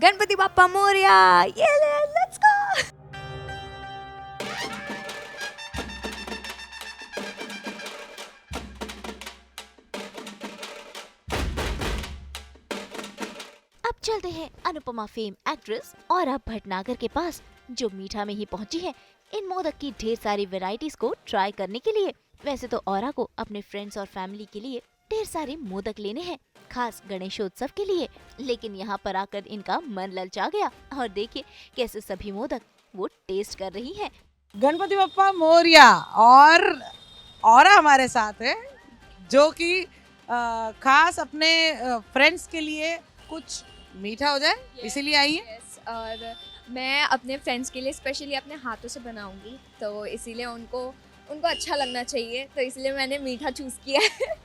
गणपति बाप्पा मोरया, ये let's go. अब चलते हैं अनुपमा फेम एक्ट्रेस औरा भटनागर के पास, जो मीठा में ही पहुंची है इन मोदक की ढेर सारी वैरायटीज को ट्राई करने के लिए। वैसे तो औरा को अपने फ्रेंड्स और फैमिली के लिए ढेर सारे मोदक लेने हैं, खास गणेशोत्सव के लिए, लेकिन यहाँ पर आकर इनका मन ललचा गया और देखिए कैसे सभी मोदक वो टेस्ट कर रही हैं। गणपति बप्पा मोरया और औरा हमारे साथ है, जो कि खास अपने फ्रेंड्स के लिए कुछ मीठा हो जाए इसीलिए आई है। और मैं अपने फ्रेंड्स के लिए स्पेशली अपने हाथों से बनाऊंगी, तो इसीलिए उनको अच्छा लगना चाहिए, तो इसलिए मैंने मीठा चूज़ किया है।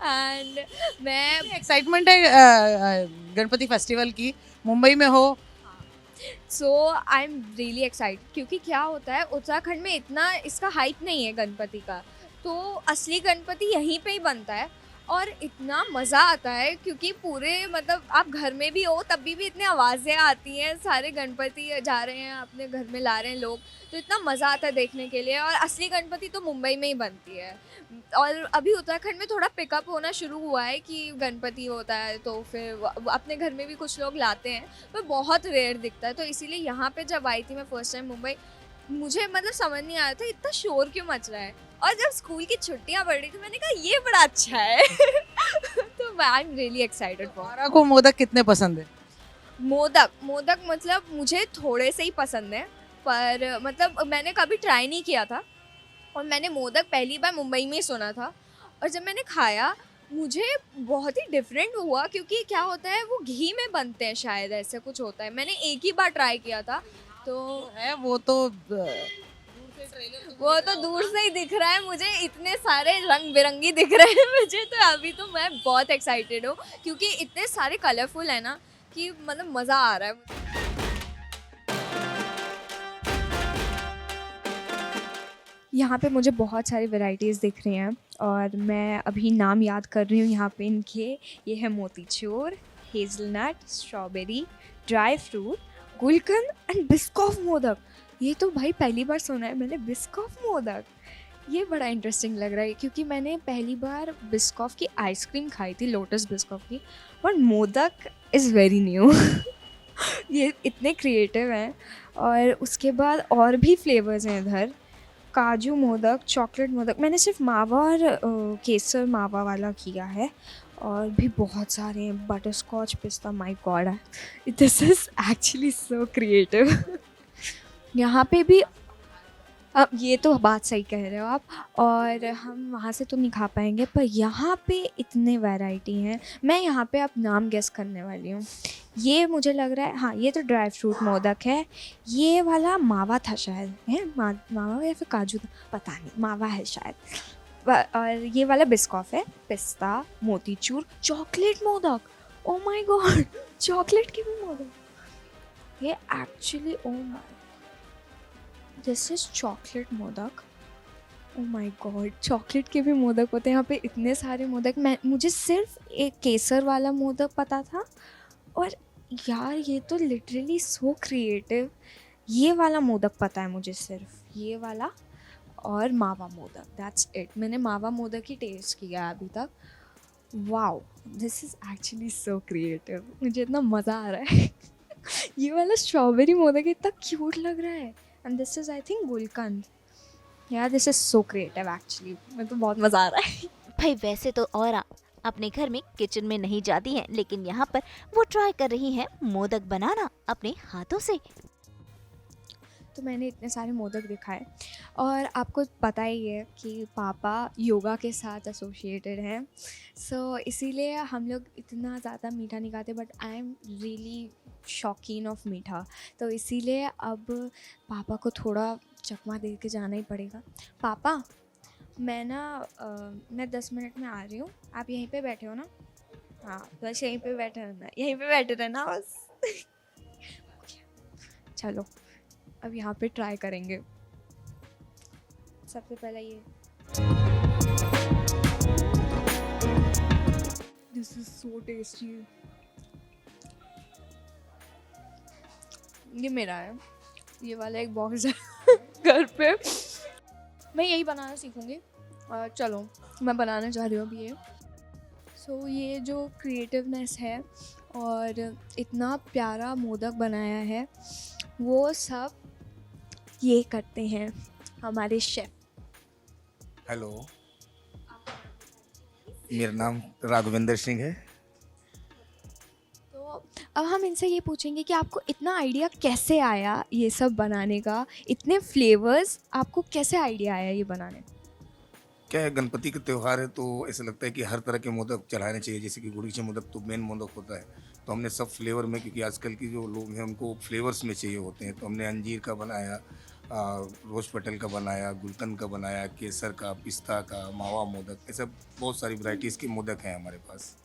एंड मैं एक्साइटमेंट है गणपति फेस्टिवल की, मुंबई में हो। सो आई एम रियली एक्साइटेड, क्योंकि क्या होता है उत्तराखंड में इतना इसका हाइप नहीं है गणपति का, तो असली गणपति यहीं पे ही बनता है और इतना मज़ा आता है, क्योंकि पूरे मतलब आप घर में भी हो तब भी इतनी आवाज़ें आती हैं, सारे गणपति जा रहे हैं अपने घर में ला रहे हैं लोग, तो इतना मज़ा आता है देखने के लिए। और असली गणपति तो मुंबई में ही बनती है, और अभी उत्तराखंड में थोड़ा पिकअप होना शुरू हुआ है कि गणपति होता है, तो फिर अपने घर में भी कुछ लोग लाते हैं, पर बहुत रेयर दिखता है। तो इसीलिए यहाँ पे जब आई थी मैं फर्स्ट टाइम मुंबई, मुझे मतलब समझ नहीं आया था इतना शोर क्यों मच रहा है, और जब स्कूल की छुट्टियां पड़ रही थी मैंने कहा ये बड़ा अच्छा है। तो I am really excited for. औरा को मोदक कितने पसंद है? मोदक मतलब मुझे थोड़े से ही पसंद है, पर मतलब मैंने कभी ट्राई नहीं किया था, और मैंने मोदक पहली बार मुंबई में ही सुना था, और जब मैंने खाया मुझे बहुत ही डिफरेंट हुआ, क्योंकि क्या होता है वो घी में बनते हैं, शायद ऐसे कुछ होता है। मैंने एक ही बार ट्राई किया था, तो है वो तो दूर से ही दिख रहा है मुझे, इतने सारे रंग बिरंगी दिख रहे हैं मुझे, तो अभी तो मैं बहुत एक्साइटेड हूँ, क्योंकि इतने सारे कलरफुल है ना कि मतलब मज़ा आ रहा है। यहाँ पे मुझे बहुत सारी वैरायटीज़ दिख रही हैं, और मैं अभी नाम याद कर रही हूँ यहाँ पे इनके। ये है motichoor, hazelnut, strawberry, dry fruit, gulkand and Biscoff modak. ये तो भाई पहली बार सुना है मैंने, बिस्कॉफ मोदक। ये बड़ा इंटरेस्टिंग लग रहा है, क्योंकि मैंने पहली बार बिस्कॉफ की आइसक्रीम खाई थी, लोटस बिस्कॉफ की, but modak is very new. ये इतने क्रिएटिव हैं। और उसके बाद और भी फ्लेवर्स हैं इधर, काजू मोदक, चॉकलेट मोदक। मैंने सिर्फ मावा और केसर मावा वाला किया है, और भी बहुत सारे हैं, बटर स्कॉच पिस्ता। My god, this is actually so creative. यहाँ पे भी अब ये तो बात सही कह रहे हो आप, और हम वहाँ से तो नहीं खा पाएंगे, पर यहाँ पे इतने वैरायटी हैं। मैं यहाँ पे अब नाम गेस करने वाली हूँ। ये मुझे लग रहा है, हाँ ये तो ड्राई फ्रूट मोदक है, ये वाला मावा था शायद, है मावा या फिर काजू था, पता नहीं, मावा है शायद। और ये वाला बिस्कॉफ है, पिस्ता, motichoor, chocolate modak. Oh my god, chocolate की भी मोदक। ये actually oh my, this is chocolate modak. Oh my god, chocolate के भी मोदक होते हैं यहाँ पे, इतने सारे मोदक। मुझे सिर्फ एक केसर वाला मोदक पता था, और यार ये तो लिटरली सो क्रिएटिव। ये वाला मोदक पता है मुझे, सिर्फ ये वाला, और मावा मोदक, दैट्स इट। मैंने मावा मोदक ही टेस्ट किया अभी तक। Wow, this is actually so creative, मुझे इतना मज़ा आ रहा है। ये वाला स्ट्रॉबेरी मोदक इतना क्यूट लग रहा है, and this is I think gulkand. यार this is so creative actually, मैं तो बहुत मज़ा आ रहा है। भाई वैसे तो औरा अपने घर में किचन में नहीं जाती हैं, लेकिन यहाँ पर वो ट्राई कर रही हैं मोदक बनाना अपने हाथों से। तो मैंने इतने सारे मोदक दिखाए, और आपको पता ही है कि पापा योगा के साथ एसोसिएटेड हैं, सो इसीलिए हम लोग इतना ज़्यादा मीठा नहीं खाते, बट आई एम रियली शौकीन ऑफ मीठा, तो इसीलिए अब पापा को थोड़ा चकमा दे के जाना ही पड़ेगा। पापा मैं 10 मिनट में आ रही हूँ, आप यहीं पे बैठे हो ना? हाँ बस यहीं पे बैठे रहना, यहीं पे बैठे रहना बस। चलो अब यहाँ पे ट्राई करेंगे। सबसे पहले ये, दिस इज सो टेस्टी। ये मेरा है, ये वाला एक बॉक्स है घर पे। मैं यही बनाना सीखूँगी। चलो मैं बनाना चाह रही हूँ अभी ये। सो ये जो क्रिएटिवनेस है और इतना प्यारा मोदक बनाया है, वो सब ये करते हैं हमारे शेफ़। हेलो, मेरा नाम राघवेंद्र सिंह है। तो अब हम इनसे ये पूछेंगे कि आपको इतना आइडिया कैसे आया ये सब बनाने का, इतने फ्लेवर्स आपको कैसे आइडिया आया ये बनाने का? क्या है, गणपति का त्यौहार है तो ऐसा लगता है कि हर तरह के मोदक चढ़ाने चाहिए। जैसे कि गुड़ी के मोदक तो मेन मोदक होता है, तो हमने सब फ्लेवर में, क्योंकि आजकल की जो लोग हैं उनको फ्लेवर्स में चाहिए होते हैं, तो हमने अंजीर का बनाया, रोज पटल का बनाया, गुलकंद का बनाया, केसर का, पिस्ता का, मावा मोदक, ऐसा बहुत सारी वैरायटीज़ के मोदक हैं हमारे पास।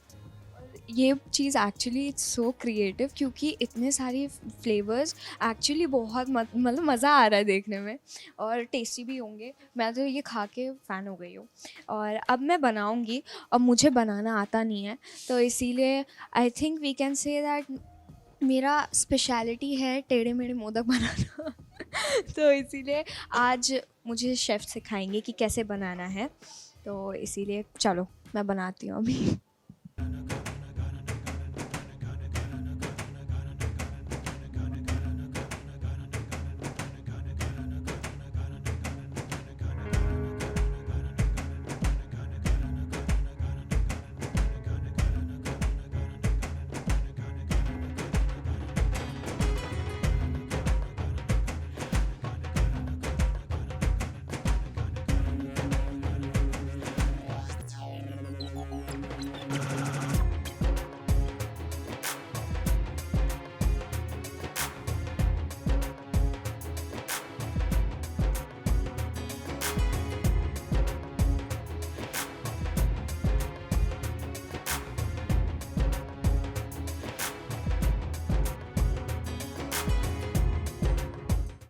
ये चीज़ एक्चुअली इट्स सो क्रिएटिव, क्योंकि इतने सारे फ्लेवर्स एक्चुअली बहुत मतलब मज़ा आ रहा है देखने में, और टेस्टी भी होंगे। मैं तो ये खा के फ़ैन हो गई हूँ और अब मैं बनाऊँगी। और मुझे बनाना आता नहीं है, तो इसीलिए I think we can say that मेरा स्पेशलिटी है टेढ़े मेढ़े मोदक बनाना तो इसीलिए आज मुझे शेफ़ सिखाएंगे कि कैसे बनाना है, तो इसीलिए चलो मैं बनाती हूँ अभी।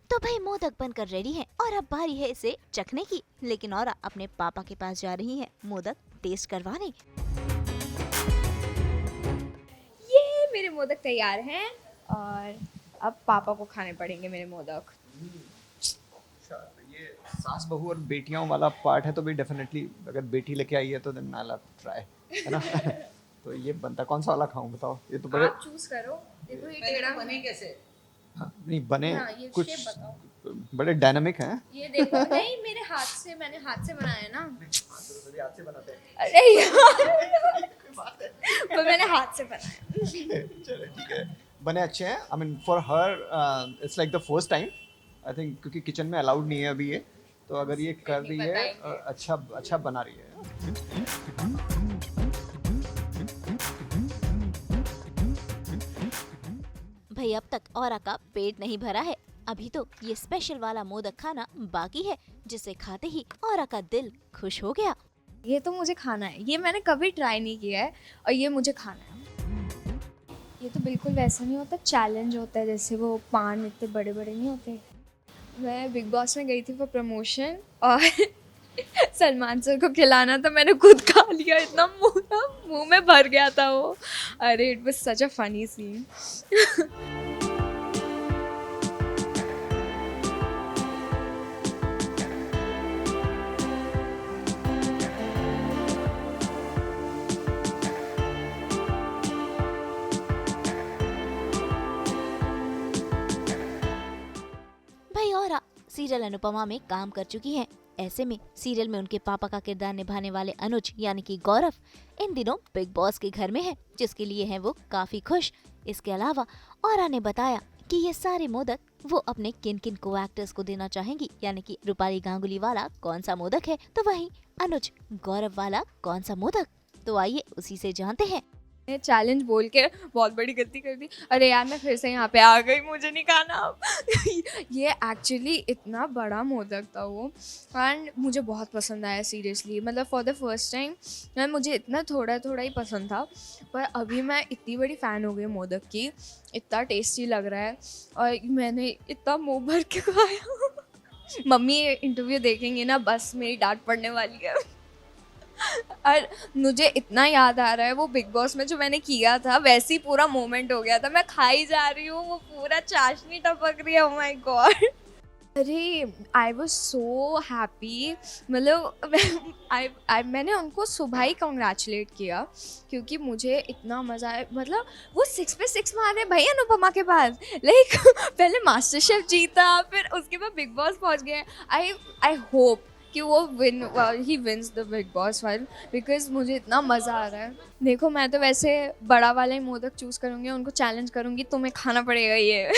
तो भाई मोदक बनकर रेडी है और अब बारी है इसे चखने की। लेकिन और अपने पापा के पास जा रही है मोदक टेस्ट करवाने। ये मेरे मोदक तैयार हैं और अब पापा को खाने पड़ेंगे मेरे मोदक। ये सास बहू और बेटियों वाला पार्ट है, तो भी डेफिनेटली अगर बेटी लेके आई है तो देन आई लव ट्राई, है ना। तो ये बनता कौन सा वाला खाऊं बताओ? ये तो बड़े आप चूज करो। देखो ये टेढ़ा बने कैसे? हाँ, नहीं बने हाँ, ये कुछ shape बताओ। बड़े डायनामिक हैं। ये देखो नहीं, मेरे हाथ से, मैंने हाथ से बनाया ना। हाथ से बनाते हैं। अरे यार पर मैंने हाथ से बनाया। चलो ठीक है, बने अच्छे हैं। I mean for her it's like the first time I think, क्योंकि किचन में अलाउड नहीं है अभी ये, तो अगर ये कर रही है अच्छा बना रही है। भाई अब तक औरा का पेट नहीं भरा है, अभी तो ये स्पेशल वाला मोदक खाना बाकी है, जिसे खाते ही औरा का दिल खुश हो गया। ये तो मुझे खाना है, ये मैंने कभी ट्राई नहीं किया है और ये मुझे खाना है। ये तो बिल्कुल वैसा नहीं होता, चैलेंज होता है जैसे वो पान इतने बड़े बड़े नहीं होते। मैं बिग बॉस में गई थी फॉर प्रमोशन और सलमान सर को खिलाना था, मैंने खुद खा लिया, इतना मुंह में भर गया था वो। अरे it was such a funny scene. भाई औरा सीरियल अनुपमा में काम कर चुकी हैं। ऐसे में सीरियल में उनके पापा का किरदार निभाने वाले अनुज यानी कि गौरव इन दिनों बिग बॉस के घर में है, जिसके लिए हैं वो काफी खुश। इसके अलावा औरा ने बताया कि ये सारे मोदक वो अपने किन किन को एक्टर्स को देना चाहेंगी, यानी कि रूपाली गांगुली वाला कौन सा मोदक है, तो वहीं अनुज गौरव वाला कौन सा मोदक। तो आइए उसी से जानते हैं। चैलेंज बोल के बहुत बड़ी गलती कर दी। अरे यार मैं फिर से यहाँ पे आ गई, मुझे नहीं खाना अब। ये एक्चुअली इतना बड़ा मोदक था वो, एंड मुझे बहुत पसंद आया सीरियसली। मतलब फॉर द फर्स्ट टाइम मुझे इतना थोड़ा थोड़ा ही पसंद था, पर अभी मैं इतनी बड़ी फ़ैन हो गई मोदक की। इतना टेस्टी लग रहा है और मैंने इतना मुँह भर के खाया। मम्मी इंटरव्यू देखेंगे ना, बस मेरी डांट पड़ने वाली है। और मुझे इतना याद आ रहा है वो बिग बॉस में जो मैंने किया था, वैसे ही पूरा मोमेंट हो गया था। मैं खाई जा रही हूँ, वो पूरा चाशनी टपक रही है। ओह माय गॉड, अरे आई वॉज सो हैप्पी। मतलब मैंने उनको सुबह ही कॉन्ग्रेचुलेट किया क्योंकि मुझे इतना मज़ा आया। मतलब वो 6 पे 6 मारे भाई अनुपमा के बाद, लाइक पहले मास्टर शेफ जीता, फिर उसके बाद बिग बॉस पहुंच गए। आई होप कि वो ही wins the Bigg Boss one, because मुझे इतना मज़ा आ रहा है। देखो मैं तो वैसे बड़ा वाला ही मोदक चूज़ करूँगी, उनको चैलेंज करूँगी तुम्हें खाना पड़ेगा ये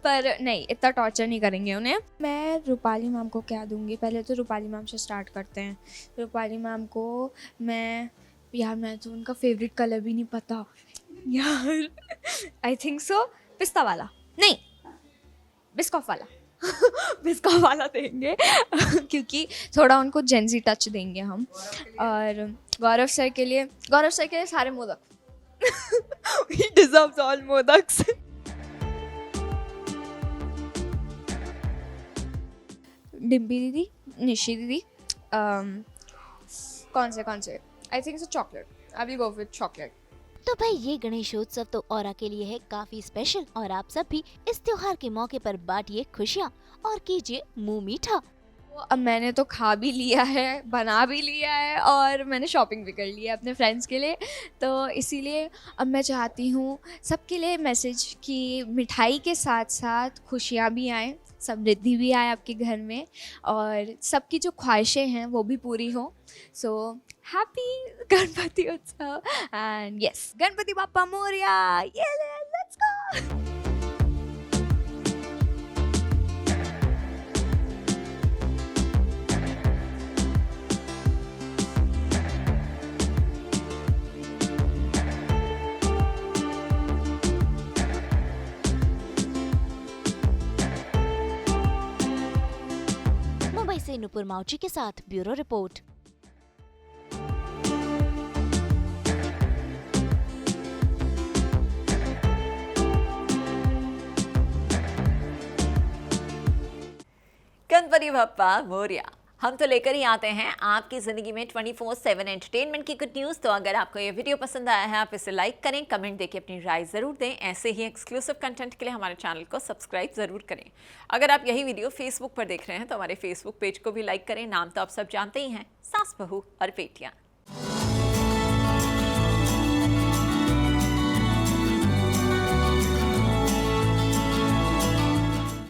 पर नहीं, इतना टॉर्चर नहीं करेंगे उन्हें। मैं रूपाली मैम को क्या दूँगी, पहले तो रूपाली मैम से स्टार्ट करते हैं। रूपाली मैम को मैं तो उनका फेवरेट कलर भी नहीं पता यार। आई थिंक सो पिस्ता वाला, नहीं बिस्कॉफ वाला बिस्कॉफ वाला देंगे क्योंकि थोड़ा उनको जेंजी टच देंगे हम। और गौरव सर के लिए सारे मोदक ही डिजर्व्स ऑल मोदक्स। डिम्पी दीदी, निशी दीदी, कौन से I think so chocolate, I will go with chocolate. तो भाई ये गणेशोत्सव तो औरा के लिए है काफी स्पेशल और आप सब भी इस त्योहार के मौके पर बांटिए खुशियाँ और कीजिए मुंह मीठा। अब मैंने तो खा भी लिया है, बना भी लिया है और मैंने शॉपिंग भी कर लिया है अपने फ्रेंड्स के लिए। तो इसीलिए अब मैं चाहती हूँ सबके लिए मैसेज कि मिठाई के साथ साथ खुशियाँ भी आएँ, समृद्धि भी आए आपके घर में और सबकी जो ख्वाहिशें हैं वो भी पूरी हो। सो हैप्पी गणपति उत्सव एंड यस, गणपति बाप्पा मोरया, ये लेट्स गो। मुंबई से नुपुर माउची के साथ ब्यूरो रिपोर्ट। गणपति बप्पा मोरया। हम तो लेकर ही आते हैं आपकी ज़िंदगी में 24/7 एंटरटेनमेंट की गुड न्यूज़। तो अगर आपको ये वीडियो पसंद आया है, आप इसे लाइक करें, कमेंट देके अपनी राय ज़रूर दें। ऐसे ही एक्सक्लूसिव कंटेंट के लिए हमारे चैनल को सब्सक्राइब ज़रूर करें। अगर आप यही वीडियो फेसबुक पर देख रहे हैं तो हमारे फेसबुक पेज को भी लाइक करें। नाम तो आप सब जानते ही हैं, सास बहू और बेटियाँ।